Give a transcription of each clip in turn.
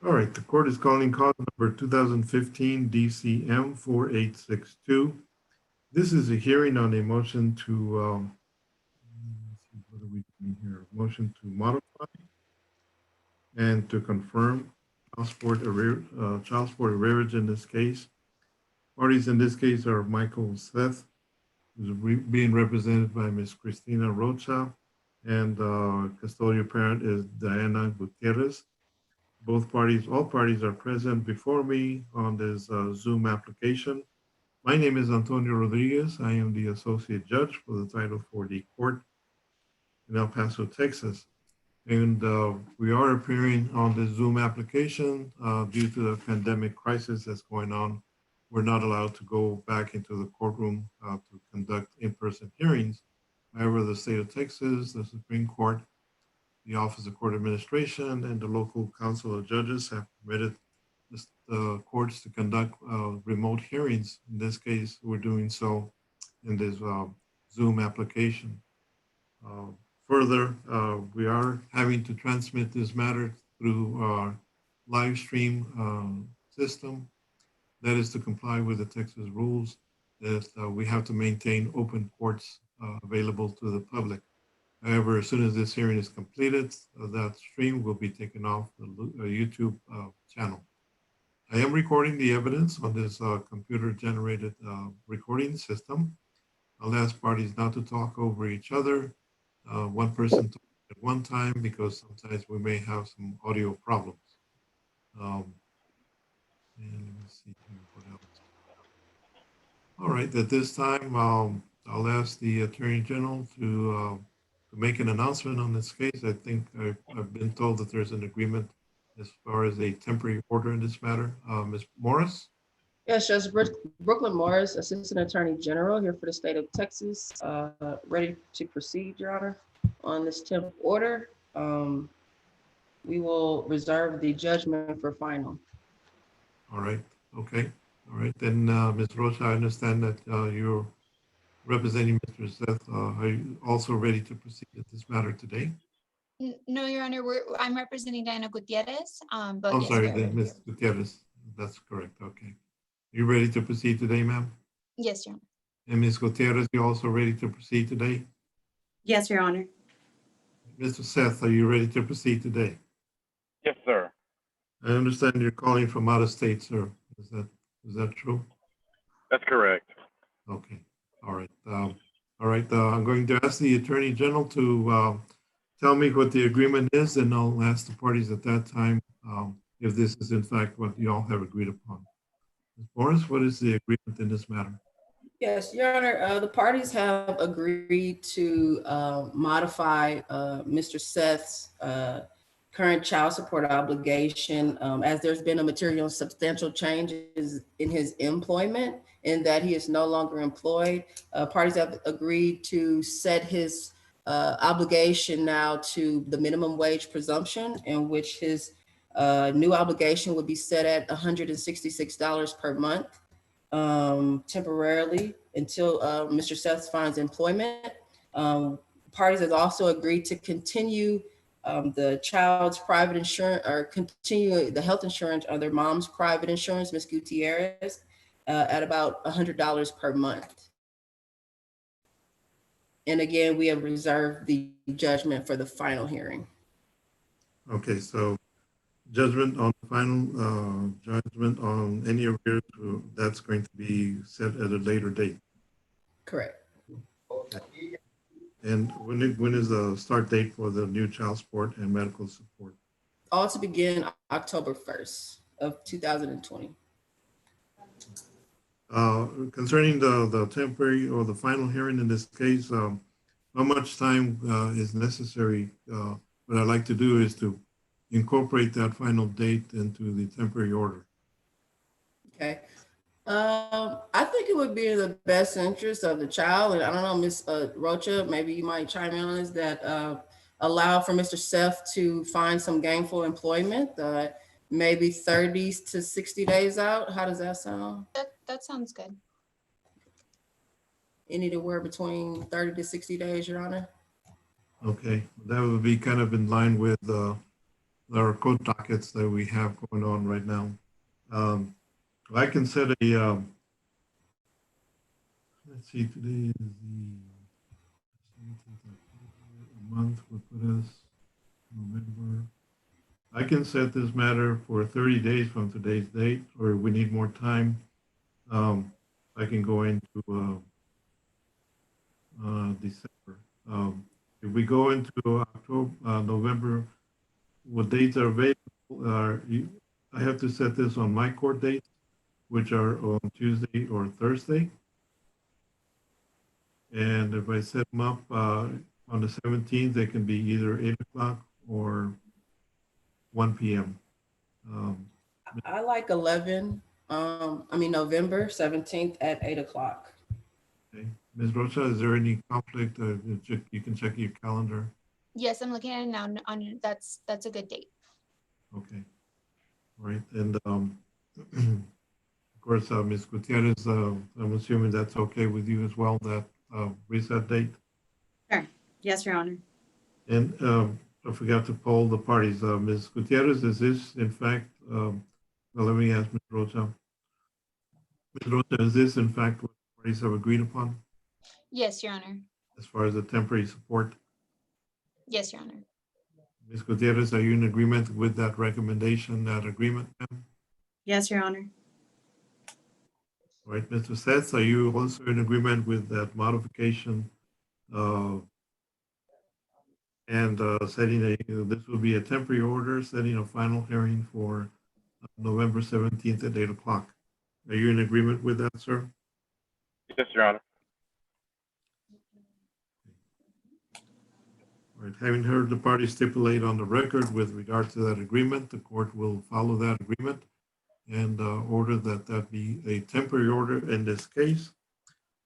All right, the court is calling cause number 2015 DCM 4862. This is a hearing on a motion to, let's see, what are we doing here? Motion to modify and to confirm child support arrearage in this case. Parties in this case are Michael Seth, who's being represented by Ms. Cristina Rocha, and custodial parent is Diana Gutierrez. All parties are present before me on this Zoom application. My name is Antonio Rodriguez. I am the Associate Judge for the Title 4D Court in El Paso, Texas. And we are appearing on this Zoom application due to the pandemic crisis that's going on. We're not allowed to go back into the courtroom to conduct in-person hearings. However, the state of Texas, the Supreme Court, the Office of Court Administration, and the local Council of Judges have permitted the courts to conduct remote hearings. In this case, we're doing so in this Zoom application. Further, we are having to transmit this matter through our live stream system. That is to comply with the Texas rules that we have to maintain open courts available to the public. However, as soon as this hearing is completed, that stream will be taken off the YouTube channel. I am recording the evidence on this computer-generated recording system. I'll ask parties not to talk over each other. One person talk at one time because sometimes we may have some audio problems. And let me see here, what else. All right, at this time, I'll ask the Attorney General to make an announcement on this case. I think I've been told that there's an agreement as far as a temporary order in this matter. Ms. Morris? Yes, Judge Brooklyn Morris, Assistant Attorney General here for the state of Texas, ready to proceed, Your Honor, on this temp order. We will reserve the judgment for final. All right, okay. All right, then Ms. Rocha, I understand that you're representing Mr. Seth. Are you also ready to proceed with this matter today? No, Your Honor, I'm representing Diana Gutierrez. But I'm yes, sorry, Ms. Gutierrez. That's correct. Okay. You ready to proceed today, ma'am? Yes, Your Honor. And Ms. Gutierrez, you also ready to proceed today? Yes, Your Honor. Mr. Seth, are you ready to proceed today? Yes, sir. I understand you're calling from out of state, sir. Is that true? That's correct. Okay. All right. I'm going to ask the Attorney General to tell me what the agreement is, and I'll ask the parties at that time if this is in fact what you all have agreed upon. Ms. Morris, what is the agreement in this matter? Yes, Your Honor, the parties have agreed to modify Mr. Seth's current child support obligation as there's been a material and substantial changes in his employment and that he is no longer employed. Parties have agreed to set his obligation now to the minimum wage presumption, in which his new obligation would be set at $166 per month temporarily until Mr. Seth finds employment. Parties have also agreed to continue the child's private insurance, or continue the health insurance on their mom's private insurance, Ms. Gutierrez, at about $100 per month. And again, we have reserved the judgment for the final hearing. Okay, so judgment on final judgment on any arrears, that's going to be set at a later date. Correct. Okay. And when is the start date for the new child support and medical support? All to begin October 1st of 2020. Concerning the temporary or the final hearing in this case, how much time is necessary? What I'd like to do is to incorporate that final date into the temporary order. Okay. I think it would be in the best interest of the child, and I don't know, Ms. Rocha, maybe you might chime in on this, that allow for Mr. Seth to find some gainful employment, maybe 30 to 60 days out. How does that sound? That sounds good. Anywhere between 30 to 60 days, Your Honor. Okay, that would be kind of in line with our code dockets that we have going on right now. I can set let's see, today is a month would put us November. I can set this matter for 30 days from today's date, or if we need more time, I can go into December. If we go into October, November, what dates are available are, I have to set this on my court dates, which are on Tuesday or Thursday. And if I set them up on the 17th, they can be either 8 o'clock or 1 p.m. I like 11, November 17th at 8 o'clock. Okay. Ms. Rocha, is there any conflict? You can check your calendar. Yes, I'm looking at it now. That's a good date. Okay. All right. And of course, Ms. Gutierrez, I'm assuming that's okay with you as well, that reset date. Sure. Yes, Your Honor. And I forgot to poll the parties. Ms. Gutierrez, is this in fact, well, let me ask Ms. Rocha. Ms. Rocha, is this in fact what the parties have agreed upon Yes, Your Honor. as far as the temporary support? Yes, Your Honor. Ms. Gutierrez, are you in agreement with that recommendation, that agreement, ma'am? Yes, Your Honor. All right, Mr. Sets, are you also in agreement with that modification and setting this will be a temporary order, setting a final hearing for November 17th at 8 o'clock. Are you in agreement with that, sir? Yes, Your Honor. All right, having heard the parties stipulate on the record with regard to that agreement, the court will follow that agreement and order that be a temporary order in this case.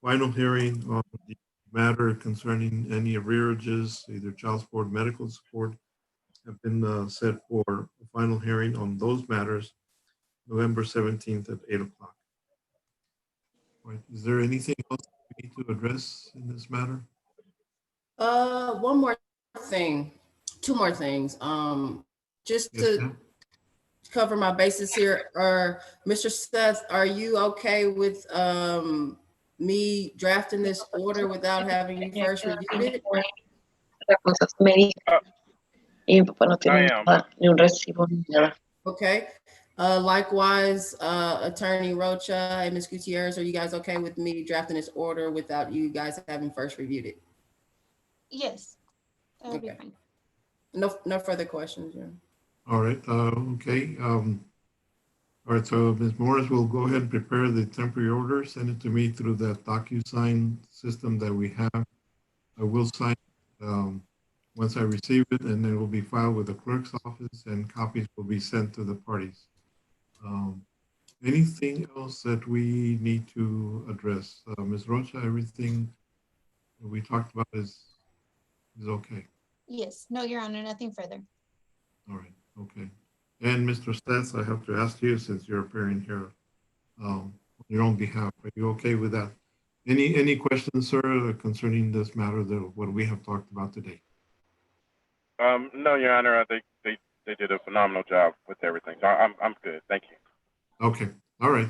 Final hearing on the matter concerning any arrearages, either child support, medical support, have been set for a final hearing on those matters, November 17th at 8 o'clock. All right, is there anything else we need to address in this matter? One more thing, two more things. Just Yes, to ma'am. cover my bases here, Mr. Seth, are you okay with me drafting this order without having you first reviewed it? Cosas médicas y mi papá no I tiene am. nada, ni un recibo ni nada. Okay. Likewise, Attorney Rocha and Ms. Gutierrez, are you guys okay with me drafting this order without you guys having first reviewed it? Yes, that would be Okay. fine. No further questions. Yeah. All right, okay. All right, so Ms. Morris will go ahead and prepare the temporary order, send it to me through that DocuSign system that we have. I will sign once I receive it, and then it will be filed with the clerk's office and copies will be sent to the parties. Anything else that we need to address? Ms. Rocha, everything that we talked about is okay. Yes, no, Your Honor, nothing further. All right, okay. And Mr. Stats, I have to ask you, since you're appearing here on your own behalf, are you okay with that? Any questions, sir, concerning this matter, what we have talked about today? No, Your Honor. I think they did a phenomenal job with everything. So I'm good. Thank you. Okay, all right.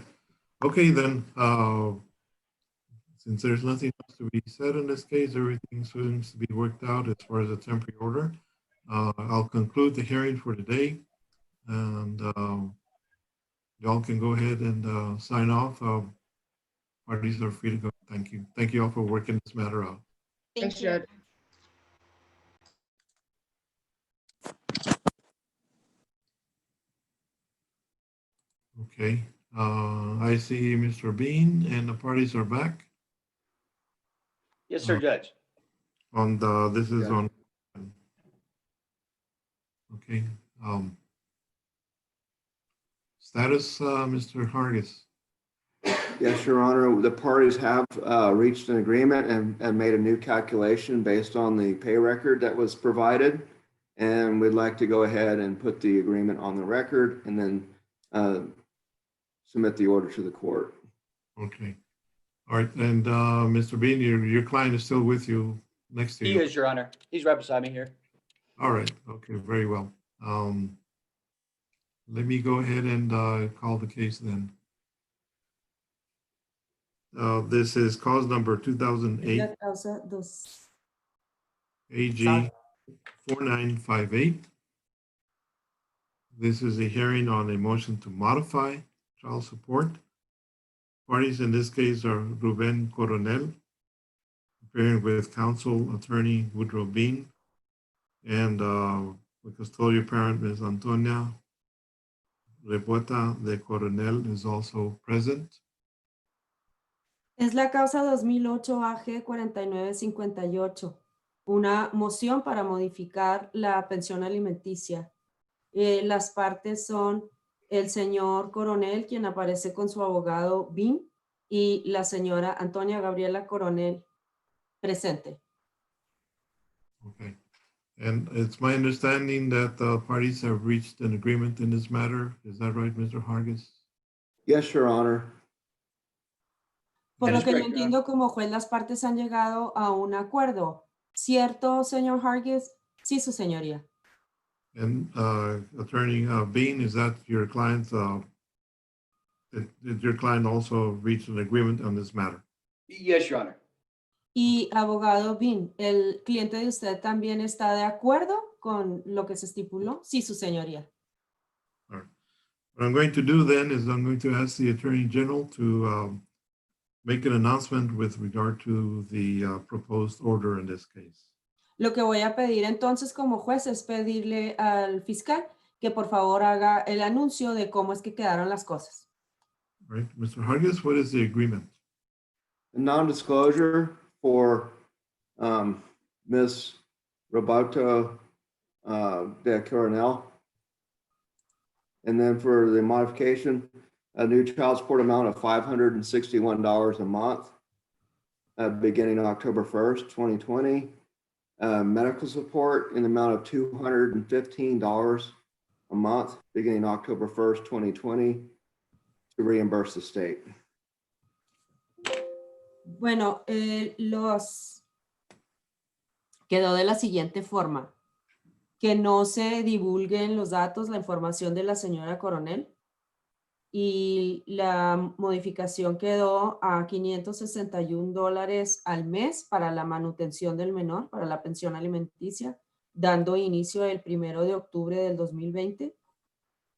Okay, then, since there's nothing else to be said in this case, everything seems to be worked out as far as a temporary order. I'll conclude the hearing for today, and y'all can go ahead and sign off. Parties are free to go. Thank you. Thank you all for working this matter out. Thank Thanks, you. Judge. Okay, I see Mr. Bean and the parties are back Yes, sir, Judge. on this is on. Okay, status, Mr. Hargis. Yes, Your Honor, the parties have reached an agreement and made a new calculation based on the pay record that was provided. And we'd like to go ahead and put the agreement on the record and then submit the order to the court. Okay, all right, and Mr. Bean, your client is still with you, next to He you. is, Your Honor. He's right beside me here. All right, okay, very well. Let me go ahead and call the case then. This is cause number 2008 La causa dos. AG 4958. This is a hearing on a motion to modify child support. Parties in this case are Ruben Coronel, appearing with counsel attorney Woodrow Bean, and the custodial parent, Ms. Antonia Rebueta de Coronel, is also present. Es la causa 2008 AG 4958, una moción para modificar la pensión alimenticia. Las partes son el señor Coronel, quien aparece con su abogado Bin, y la señora Antonia Gabriela Coronel, presente. Okay. And it's my understanding that the parties have reached an agreement in this matter. Is that right, Mr. Hargis? Yes, Your Honor. Por That lo is que yo correct, Your entiendo, como juez, las partes han llegado a un acuerdo. ¿Cierto, señor Hargis? Sí, su señoría. And attorney Bean, is that your client? Did your client also reach an agreement on this matter? Yes, Your Honor. Y abogado Bin, ¿el cliente de usted también está de acuerdo con lo que se estipuló? Sí, su señoría. All right. What I'm going to do then is I'm going to ask the Attorney General to make an announcement with regard to the proposed order in this case. Lo que voy a pedir entonces como juez es pedirle al fiscal que por favor haga el anuncio de cómo es que quedaron las cosas. All right, Mr. Hargis, what is the agreement? Non-disclosure for Ms. Roberto de Coronel. And then for the modification, a new child support amount of $561 a month, beginning October 1st, 2020. Medical support in the amount of $215 a month, beginning October 1st, 2020, to reimburse the state. Bueno, quedó de la siguiente forma: que no se divulguen los datos, la información de la señora Coronel, y la modificación quedó a $561 al mes para la manutención del menor, para la pensión alimenticia, dando inicio el 1 de octubre del 2020,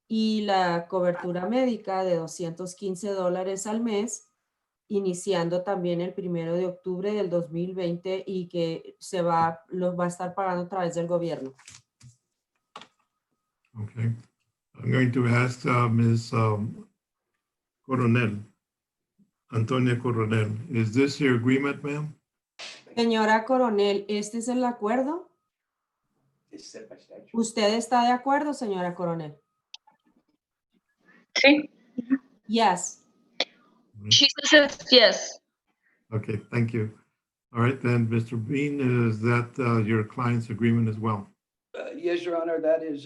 y la cobertura médica de $215 al mes, iniciando también el 1 de octubre del 2020 y que los va a estar pagando a través del gobierno. Okay. I'm going to ask Ms. Coronel, Antonia Coronel, is this your agreement, ma'am? Señora Coronel, ¿este es el acuerdo? It's set by statute. ¿Usted está de acuerdo, señora Coronel? Sí. Yes. She says yes. Okay, thank you. All right, then, Mr. Bean, is that your client's agreement as well? Yes, Your Honor, that is,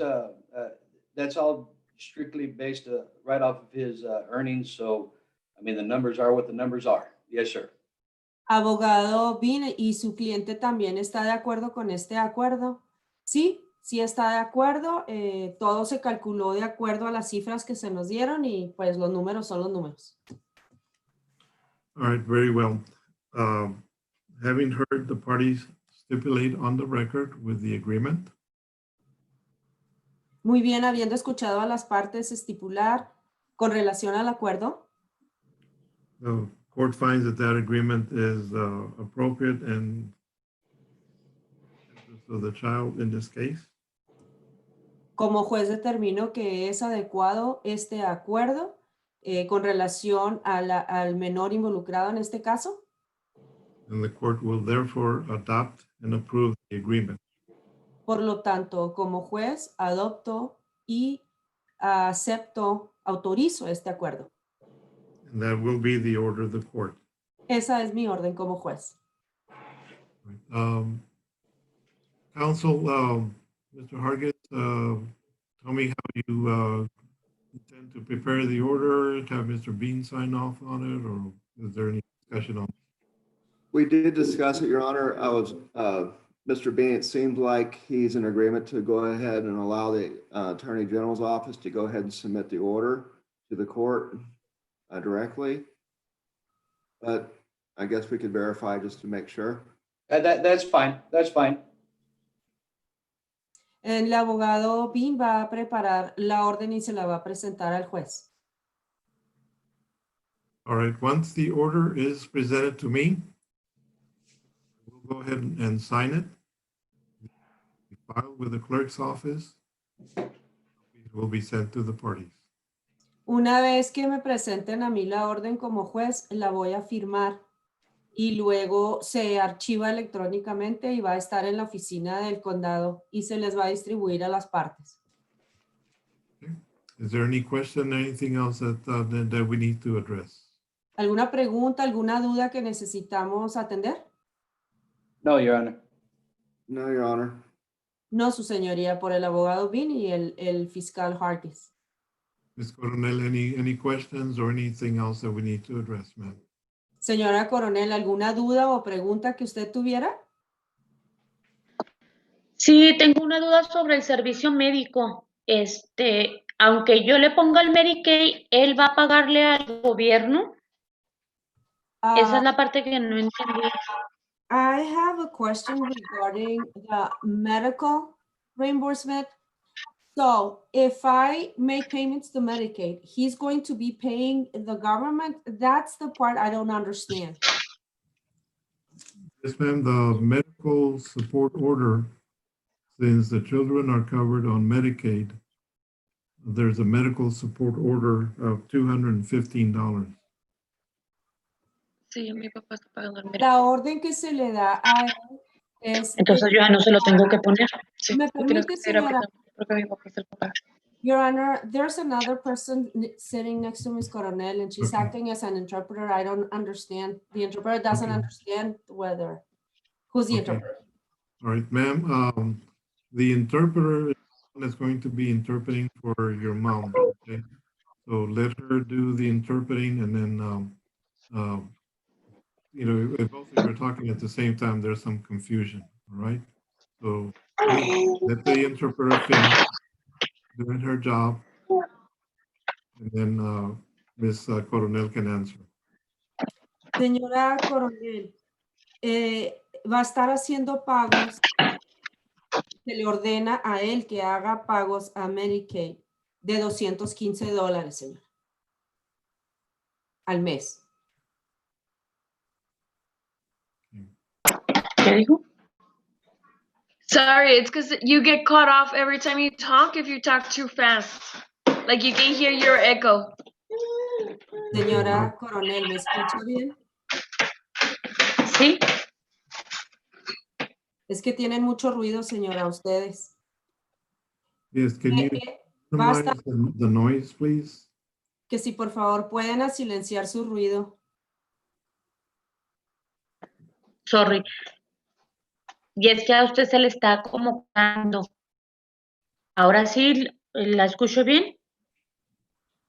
that's all strictly based right off of his earnings. So, I mean, the numbers are what the numbers are. Yes, sir. Abogado Bin, ¿y su cliente también está de acuerdo con este acuerdo? Sí, sí está de acuerdo. Todo se calculó de acuerdo a las cifras que se nos dieron y pues los números son los números. All right, very well. Having heard the parties stipulate on the record with the agreement, Muy bien, habiendo escuchado a las partes estipular con relación al acuerdo, the court finds that that agreement is appropriate and of the child in this case. como juez determino que es adecuado este acuerdo con relación al menor involucrado en este caso. And the court will therefore adopt and approve the agreement. Por lo tanto, como juez, adopto y autorizo este acuerdo. And that will be the order of the court. Esa es mi orden como juez. Counsel, Mr. Hargis, tell me how you intend to prepare the order, have Mr. Bean sign off on it, or is there any discussion on it? We did discuss it, Your Honor. I was Mr. Bean, it seems like he's in agreement to go ahead and allow the Attorney General's office to go ahead and submit the order to the court directly. But I guess we could verify just to make sure. That's fine. That's fine. El abogado Bean va a preparar la orden y se la va a presentar al juez. All right, once the order is presented to me, we'll go ahead and sign it. File with the clerk's office. It will be sent to the parties. Una vez que me presenten a mí la orden como juez, la voy a firmar y luego se archiva electrónicamente y va a estar en la oficina del condado y se les va a distribuir a las partes. Is there any question, anything else that we need to address? ¿Alguna pregunta, alguna duda que necesitamos atender? No, Your Honor. No, Your Honor. No, su señoría, por el abogado Bean y el fiscal Harkis. Ms. Coronel, any questions or anything else that we need to address, ma'am? Señora Coronel, ¿alguna duda o pregunta que usted tuviera? Sí, tengo una duda sobre el servicio médico. Aunque yo le ponga el Medicaid, ¿él va a pagarle al gobierno? Esa es la parte que no entendí. I have a question regarding the medical reimbursement. So if I make payments to Medicaid, he's going to be paying the government. That's the part I don't understand. Yes, ma'am, the medical support order, since the children are covered on Medicaid, there's a medical support order of $215. Sí, mi papá está pagando el Medicaid. La orden que se le da a él es Entonces yo ya no se lo tengo que poner. Sí, ¿Me tú tienes permite, que ir a señora? porque mi papá se lo paga. Your Honor, there's another person sitting next to Ms. Coronel and she's Okay. acting as an interpreter. I don't understand. The interpreter doesn't Okay. understand whether, who's the Okay. interpreter? All right, ma'am, the interpreter is going to be interpreting for your mom, okay? So let her do the interpreting and then, if both of you are talking at the same time, there's some confusion, all right? So let the interpreter finish doing her job, and then Ms. Coronel can answer. Señora Coronel, va a estar haciendo pagos. Se le ordena a él que haga pagos a Medicaid de $215, señor, al mes. ¿Qué dijo? Sorry, it's because you get cut off every time you talk if you talk too fast. Like you can hear your echo. Señora Coronel, ¿me escucha bien? Sí. Es que tienen mucho ruido, señora, ustedes. Yes, can you Va a estar, minimize the noise, please? que si por favor pueden a silenciar su ruido. Sorry. Y es que a usted se le está acomodando. Ahora sí, ¿la escucho bien?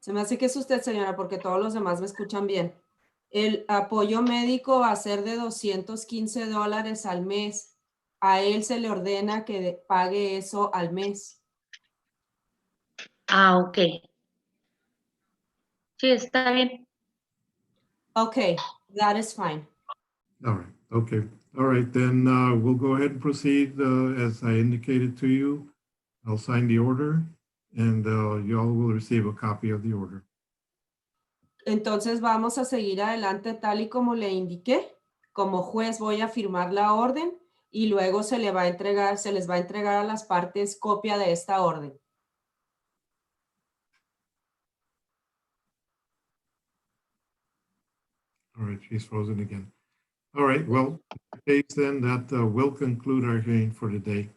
Se me hace que es usted, señora, porque todos los demás me escuchan bien. El apoyo médico va a ser de $215 al mes. A él se le ordena que pague eso al mes. Ah, ok. Sí, está bien. Okay, that is fine. All right, okay. All right, then we'll go ahead and proceed as I indicated to you. I'll sign the order and you all will receive a copy of the order. Entonces vamos a seguir adelante tal y como le indiqué. Como juez voy a firmar la orden y luego se les va a entregar a las partes copia de esta orden. All right, she's frozen again. All right, well, in that case then that will conclude our hearing for today.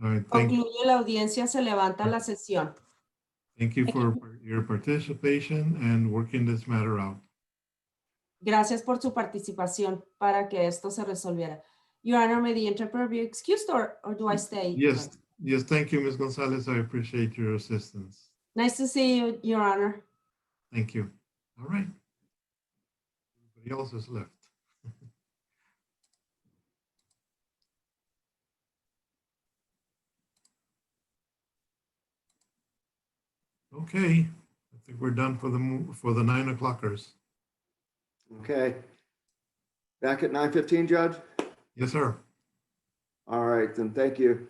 All right, Concluye la audiencia, se levanta la sesión. thank you for your participation and working this matter out. Gracias por su participación para que esto se resolviera. Your Honor, may the interpreter be excused or do I stay? Yes, thank you, Ms. Gonzalez. I appreciate your assistance. Nice to see you, Your Honor. Thank you. All right. Everybody else is left. Okay, I think we're done for the 9 o'clockers. Okay. Back at 9:15, Judge? Yes, sir. All right, then, thank you.